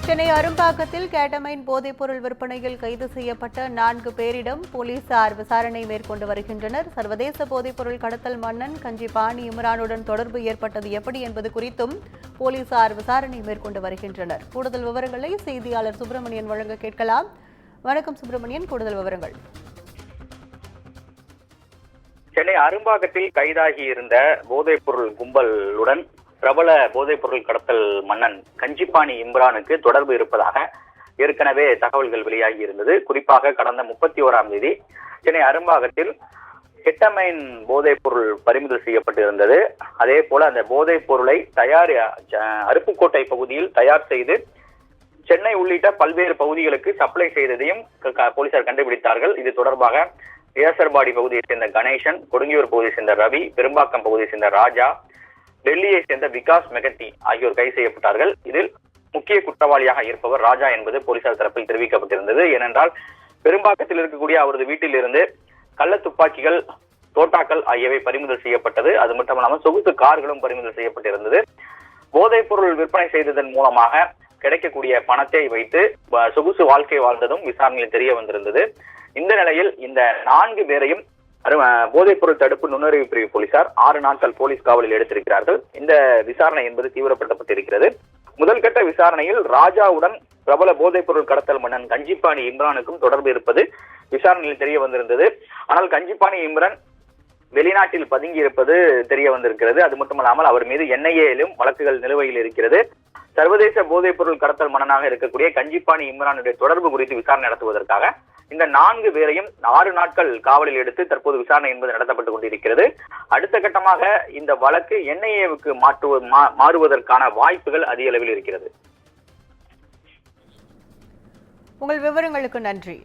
Chennai அரும்பாக்கத்தில் ketamine போதைப்பொருள் விற்பனையில் கைது செய்யப்பட்ட 4 பேரிடம் போலீசார் விசாரணை மேற்கொண்டு வருகின்றனர். சர்வதேச போதைப்பொருள் கடத்தல் மன்னன் கஞ்சிபாணி இம்ரானுடன் தொடர்பு ஏற்பட்டது எப்படி என்பது குறித்தும் போலீசார் விசாரணை மேற்கொண்டு வருகின்றனர். கூடுதல் விவரங்களை செய்தியாளர் சுப்பிரமணியன் வழங்க கேட்கலாம். வணக்கம் சுப்பிரமணியன், கூடுதல் விவரங்கள். சென்னை அரும்பாக்கத்தில் கைதாகி இருந்த போதைப்பொருள் கும்பலுடன் பிரபல போதைப்பொருள் கடத்தல் மன்னன் கஞ்சிபாணி இம்ரானுக்கு தொடர்பு இருப்பதாக ஏற்கனவே தகவல்கள் வெளியாகி இருந்தது. குறிப்பாக கடந்த 31ஆம் தேதி சென்னை அரும்பாக்கத்தில் கெட்டமைன் போதைப்பொருள் பறிமுதல் செய்யப்பட்டிருந்தது. அதே போல அந்த போதைப் பொருளை அருப்புக்கோட்டை பகுதியில் தயார் செய்து சென்னை உள்ளிட்ட பல்வேறு பகுதிகளுக்கு சப்ளை செய்ததையும் போலீசார் கண்டுபிடித்தார்கள். இது தொடர்பாக ஏசர்பாடி பகுதியை சேர்ந்த கணேசன், கொடுங்கியூர் பகுதியை சேர்ந்த ரவி, பெரும்பாக்கம் பகுதியை சேர்ந்த ராஜா, டெல்லியை சேர்ந்த விகாஸ் மெகட்டி ஆகியோர் கைது செய்யப்பட்டார்கள். இதில் முக்கிய குற்றவாளியாக இருப்பவர் ராஜா என்பது போலீசார் தரப்பில் தெரிவிக்கப்பட்டிருந்தது. ஏனென்றால் பெரும்பாக்கத்தில் இருக்கக்கூடிய அவரது வீட்டில் இருந்து கள்ள துப்பாக்கிகள், தோட்டாக்கள் ஆகியவை பறிமுதல் செய்யப்பட்டது. அது மட்டுமல்லாமல் சொகுசு கார்களும் பறிமுதல் செய்யப்பட்டிருந்தது. போதைப் பொருள் விற்பனை செய்ததன் மூலமாக கிடைக்கக்கூடிய பணத்தை வைத்து சொகுசு வாழ்க்கை வாழ்ந்ததும் விசாரணையில் தெரிய வந்திருந்தது. இந்த நிலையில் இந்த 4 பேரையும் போதைப்பொருள் தடுப்பு நுண்ணறிவு பிரிவு போலீசார் 6 நாட்கள் போலீஸ் காவலில் எடுத்திருக்கிறார்கள். இந்த விசாரணை என்பது தீவிரப்படுத்தப்பட்டிருக்கிறது. முதல் கட்ட விசாரணையில் ராஜாவுடன் பிரபல போதைப்பொருள் கடத்தல் மன்னன் கஞ்சிபாணி இம்ரானுக்கும் தொடர்பு இருப்பது விசாரணையில் தெரிய வந்திருந்தது. ஆனால் கஞ்சிபாணி இம்ரான் வெளிநாட்டில் பதுங்கி இருப்பது தெரிய வந்திருக்கிறது. அது மட்டுமல்லாமல் அவர் மீது NIA-யிலும் வழக்குகள் நிலுவையில் இருக்கிறது. சர்வதேச போதைப்பொருள் கடத்தல் மன்னனாக இருக்கக்கூடிய கஞ்சிபாணி இம்ரானுடைய தொடர்பு குறித்து விசாரணை நடத்துவதற்காக இந்த 4 பேரையும் 6 நாட்கள் காவலில் எடுத்து தற்போது விசாரணை என்பது நடத்தப்பட்டுக் கொண்டிருக்கிறது. அடுத்த கட்டமாக இந்த வழக்கு NIA-வுக்கு மாறுவதற்கான வாய்ப்புகள் அதிக அளவில் இருக்கிறது. உங்கள் விவரங்களுக்கு நன்றி.